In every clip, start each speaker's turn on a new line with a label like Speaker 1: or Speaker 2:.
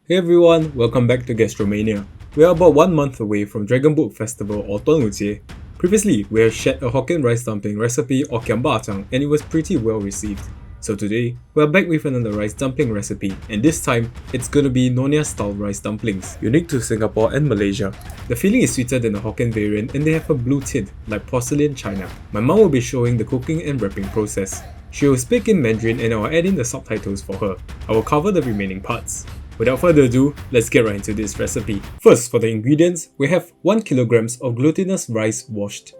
Speaker 1: Hey everyone, welcome back to Gastromania. We are about 1 month away from Dragon Boat Festival or端午节. Previously, we have shared a Hokkien rice dumpling recipe or Bak Chang and it was pretty well received. So today, we are back with another rice dumpling recipe, and this time, it's gonna be Nyonya style rice dumplings, unique to Singapore and Malaysia. The filling is sweeter than the Hokkien variant and they have a blue tint, like porcelain china. My mom will be showing the cooking and wrapping process. She will speak in Mandarin and I will add in the subtitles for her. I will cover the remaining parts. Without further ado, let's get right into this recipe. First, for the ingredients, we have 1 kg of glutinous rice washed,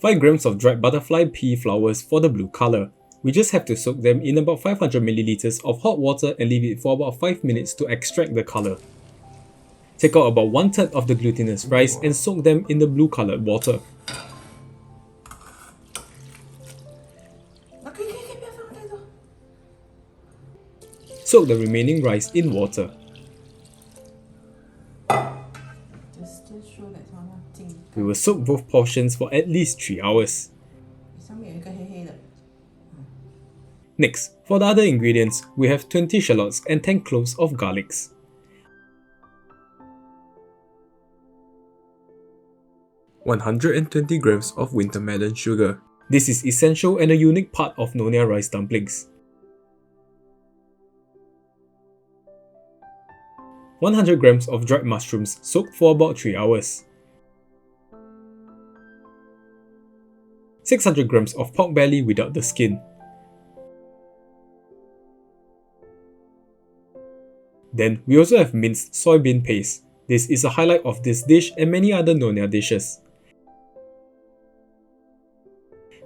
Speaker 1: 5 grams of dried butterfly pea flowers for the blue color. We just have to soak them in about 500 ml of hot water and leave it for about 5 minutes to extract the color. Take out about 1/3 of the glutinous rice and soak them in the blue colored water. Soak the remaining rice in water. We will soak both portions for at least 3 hours. Next, for the other ingredients, we have 20 shallots and 10 cloves of garlics. (120 grams of winter melon sugar. This is essential and a unique part of Nyonya rice dumplings. 100 grams of dried mushrooms soaked for about 3 hours. 600 grams of pork belly without the skin. Then we also have minced soybean paste. This is a highlight of this dish and many other Nyonya dishes.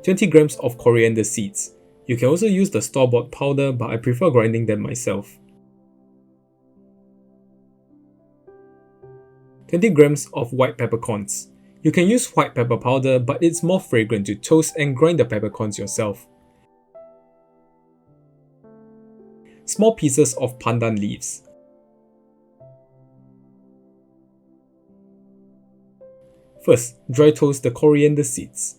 Speaker 1: 20 grams of coriander seeds. You can also use the store-bought powder, but I prefer grinding them myself. 20 grams of white peppercorns. You can use white pepper powder, but it's more fragrant to toast and grind the peppercorns yourself. Small pieces of pandan leaves. First, dry toast the coriander seeds.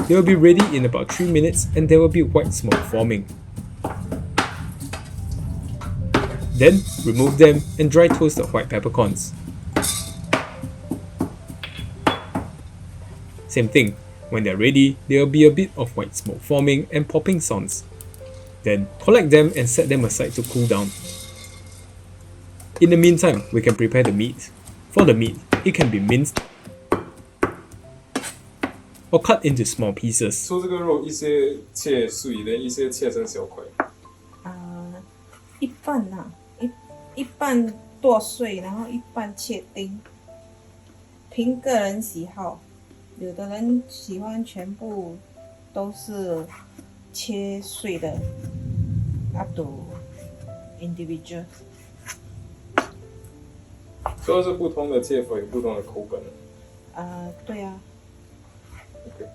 Speaker 1: They will be ready in about 3 minutes and there will be white smoke forming. Then, remove them and dry toast the white peppercorns. Same thing, when they're ready, there will be a bit of white smoke forming and popping sounds. Then, collect them and set them aside to cool down. In the meantime, we can prepare the meat. For the meat, it can be minced or cut into small pieces.
Speaker 2: 说这个肉一些切碎的，一些切成小块。
Speaker 3: 一半呐、一半剁碎，然后一半切丁，凭个人喜好。有的人喜欢全部都是切碎的 ，up to individual。
Speaker 2: 所以是不同的切法有不同的口感。
Speaker 3: 对啊。
Speaker 2: Okay.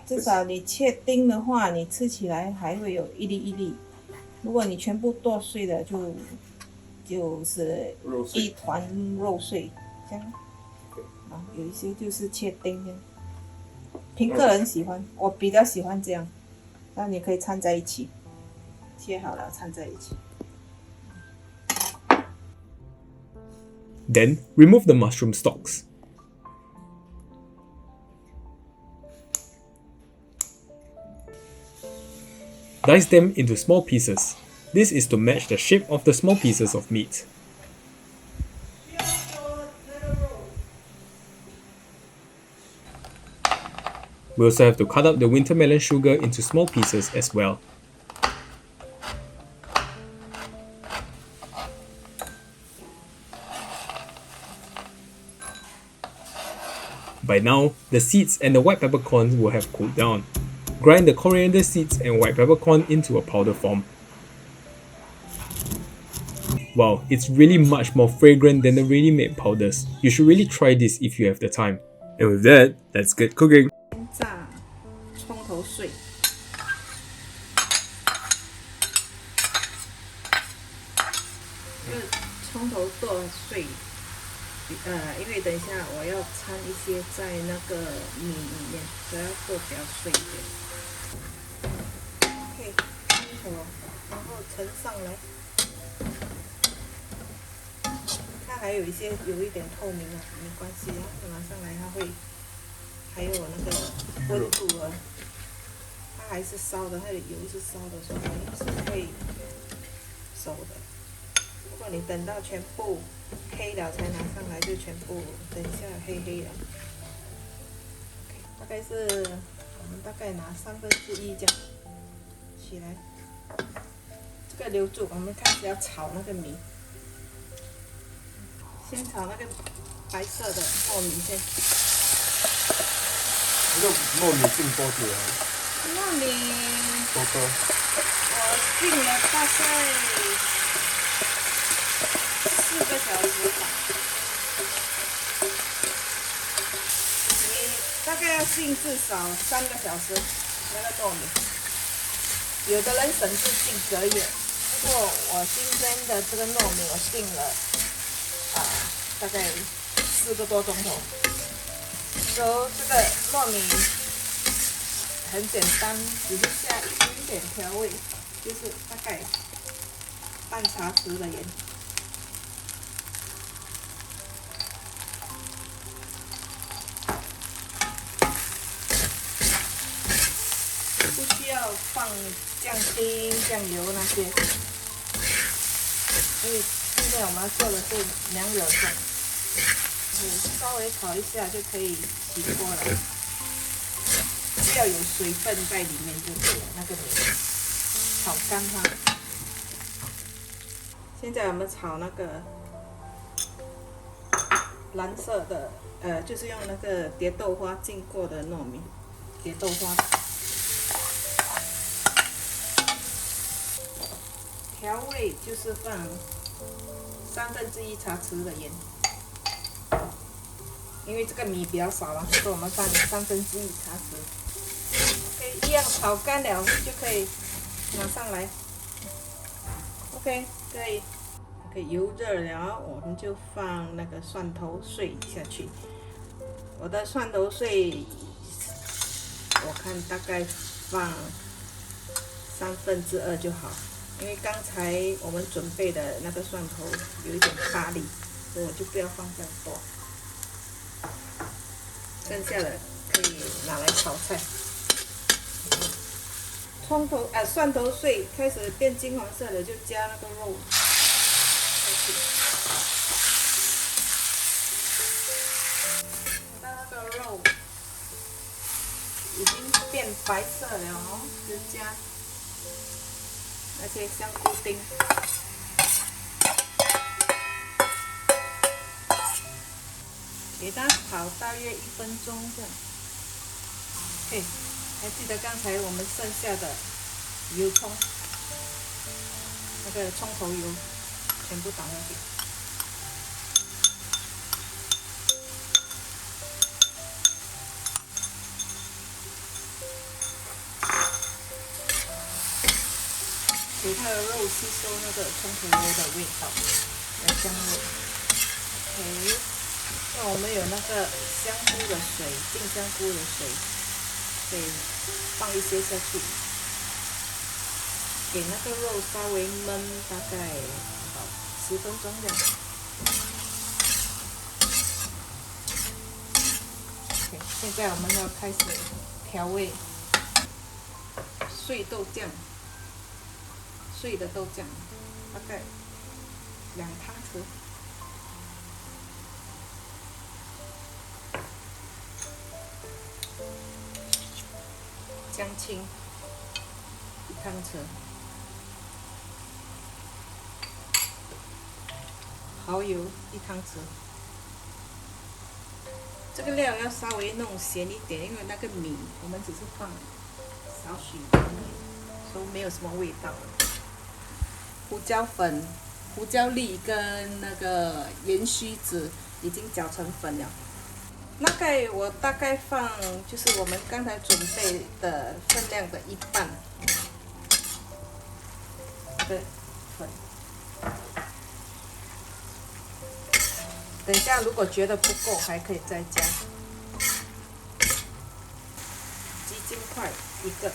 Speaker 3: 至少你切丁的话，你吃起来还会有一粒一粒。如果你全部剁碎的，就是一团肉碎，这样。Okay. 有一些就是切丁的，凭个人喜欢，我比较喜欢这样。那你可以掺在一起，切好了掺在一起。
Speaker 1: Then, remove the mushroom stalks. Dice them into small pieces. This is to match the shape of the small pieces of meat. We also have to cut up the winter melon sugar into small pieces as well. By now, the seeds and the white peppercorns will have cooled down. Grind the coriander seeds and white peppercorn into a powder form. Wow, it's really much more fragrant than the ready-made powders. You should really try this if you have the time. And with that, let's get cooking.
Speaker 3: 炸葱头碎，葱头剁碎，因为等一下我要掺一些在那个米里面，所以要剁比较碎一点。盛上来。它还有一点透明啊，没关系啊，拿上来它会还有那个温度啊，它还是烧的，它的油是烧的，所以是可以熟的。如果你等到全部黑了才拿上来，就全部等一下黑黑了。大概是我们大概拿1/3这样起来。这个留住，我们开始要炒那个米。先炒那个白色的糯米先。
Speaker 2: 那个糯米浸多久啊？
Speaker 3: 糯米
Speaker 2: 多。
Speaker 3: 我浸了大概4个小时吧。你大概要浸至少3个小时，那个糯米。有的人甚至浸隔夜，不过我今天的这个糯米我浸了大概4个多钟头。so 这个糯米很简单，只是下一点点调味，就是大概半茶匙的盐。不需要放酱精、酱油那些，因为现在我们要做的是娘惹粽，稍微炒一下就可以起锅了，不要有水分在里面就可以了，那个米炒干它。现在我们炒那个蓝色的，就是用那个蝶豆花浸过的糯米，蝶豆花。调味就是放1/3茶匙的盐，因为这个米比较少了，所以我们放1/3茶匙。OK， 一样炒干了就可以拿上来。OK， 可以。OK， 油热了，我们就放那个蒜头碎下去。我的蒜头碎，我看大概放2/3就好。因为刚才我们准备的那个蒜头有一点大粒，所以我就不要放这样多。剩下的可以拿来炒菜。蒜头碎开始变金黄色了，就加那个肉下去。等到那个肉已经变白色了哦，就加那些香菇丁，给它炒大约1分钟这样。嘿，还记得刚才我们剩下的油葱，那个葱头油全部倒下去。给它的肉吸收那个葱头油的味道和香味。OK， 那我们有那个香菇的水，浸香菇的水，可以放一些下去，给那个肉稍微焖大概10分钟这样。OK， 现在我们要开始调味，碎豆酱。碎的豆酱，大概2汤匙。姜青1汤匙。蚝油1汤匙。这个料要稍微弄咸一点，因为那个米我们只是放少许的米，所以没有什么味道。胡椒粉、胡椒粒跟那个盐须子已经搅成粉了。我大概放就是我们刚才准备的分量的1半。对，粉。等一下如果觉得不够，还可以再加。鸡精块1个。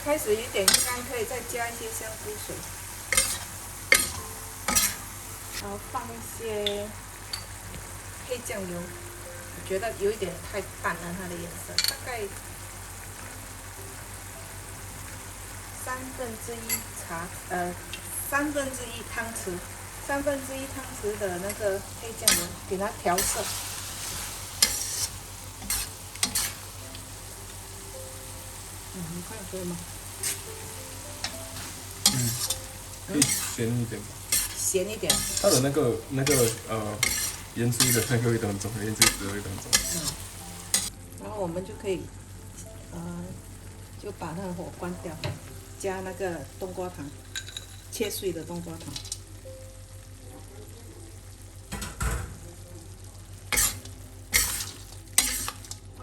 Speaker 3: 开始有点干，可以再加一些香菇水，然后放一些黑酱油。我觉得有一点太淡了，它的颜色大概1/3汤匙，1/3汤匙的那个黑酱油，给它调色。你看可以吗？
Speaker 2: 可以咸一点吧。
Speaker 3: 咸一点。
Speaker 2: 它的那个盐水的那个味道很重，盐水的味道很重。
Speaker 3: 然后我们就可以，就把那个火关掉，加那个冬瓜糖，切碎的冬瓜糖。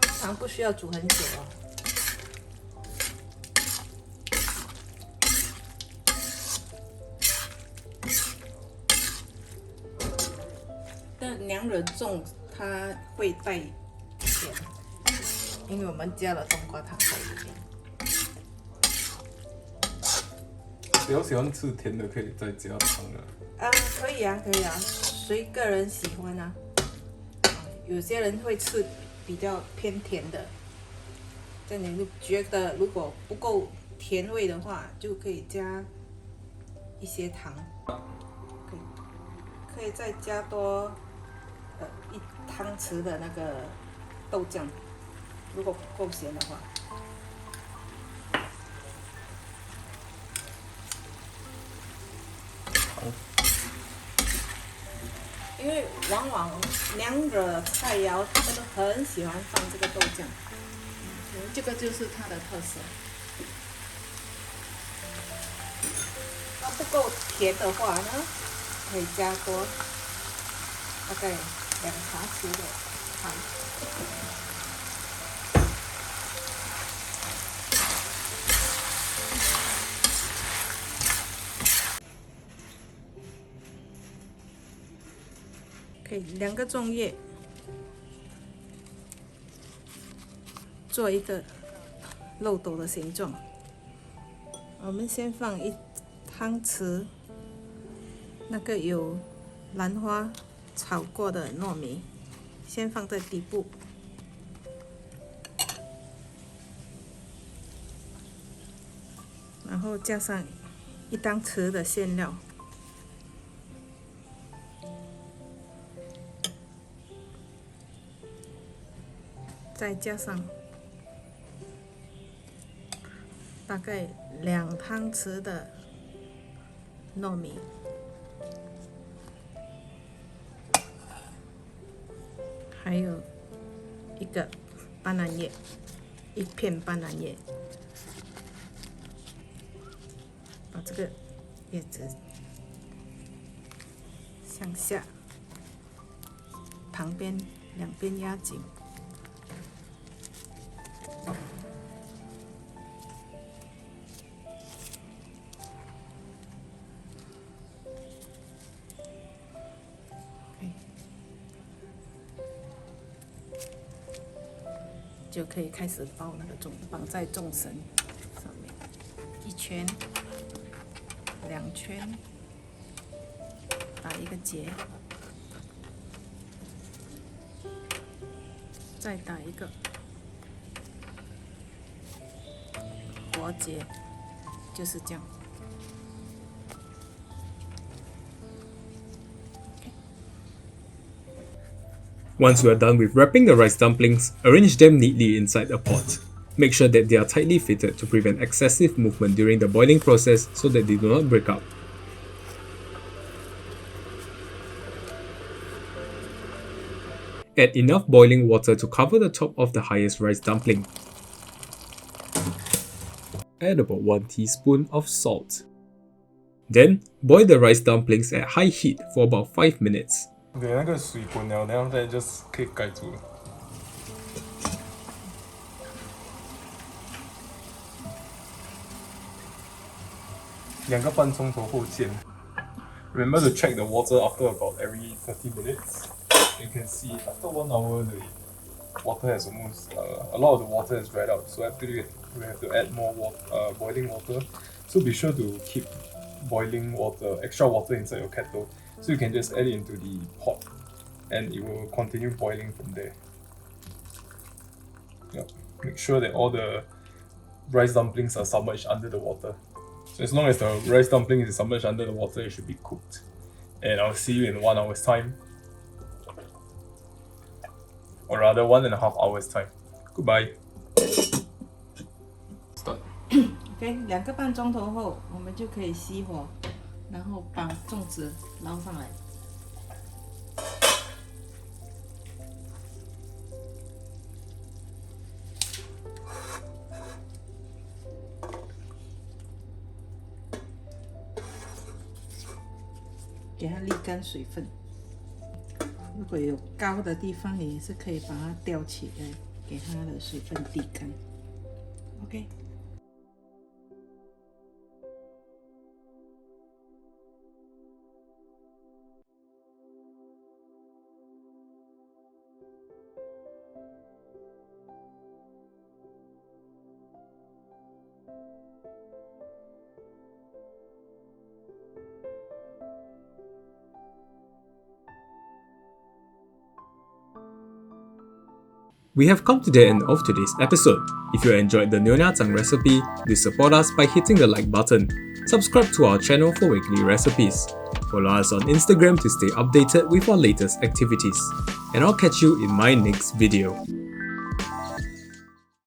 Speaker 3: 冬瓜糖不需要煮很久哦。但娘惹粽它会带甜，因为我们加了冬瓜糖在里面。
Speaker 2: 比较喜欢吃甜的，可以再加糖啊。
Speaker 3: 可以啊，随个人喜欢啊。有些人会吃比较偏甜的，这你就觉得如果不够甜味的话，就可以加一些糖，可以再加多1汤匙的那个豆酱，如果不够咸的话。因为往往娘惹菜肴他们都很喜欢放这个豆酱，这个就是它的特色。那不够甜的话呢，可以加多大概2茶匙的糖。可以2个粽叶做一个漏斗的形状。我们先放1汤匙那个有兰花炒过的糯米，先放在底部。然后加上1汤匙的馅料。再加上大概2汤匙的糯米，还有一个斑斓叶，1片斑斓叶，把这个叶子向下，旁边2边压紧。就可以开始包那个粽，绑在粽绳上面，1圈、2圈，打一个结，再打一个活结，就是这样。
Speaker 1: Once you are done with wrapping the rice dumplings, arrange them neatly inside a pot. Make sure that they are tightly fitted to prevent excessive movement during the boiling process so that they do not break up. Add enough boiling water to cover the top of the highest rice dumpling. Add about 1 teaspoon of salt. Then, boil the rice dumplings at high heat for about 5 minutes.
Speaker 2: OK， 那个水滚了，然后再 just 可以盖住了。2个半钟头后见。Remember to check the water after about every 30 minutes. You can see after 1 hour water has almost a lot of the water has dried out. So after we have to add more boiling water. So be sure to keep boiling water, extra water inside your kettle. So you can just add it into the pot, and it will continue boiling from there. Yep. Make sure that all the rice dumplings are submerged under the water. So as long as the rice dumpling is submerged under the water, it should be cooked. And I'll see you in 1 hour's time. Or rather 1.5 hours time. Goodbye. Start.
Speaker 3: OK， 2个半钟头后，我们就可以熄火，然后把粽子捞上来。给它沥干水分。如果有高的地方，你也是可以把它吊起来，给它的水分沥干。OK。
Speaker 1: We have come to the end of today's episode. If you enjoyed the Nyonya Bak Chang recipe, do support us by hitting the like button. Subscribe to our channel for weekly recipes. Follow us on Instagram to stay updated with our latest activities. And I'll catch you in my next video.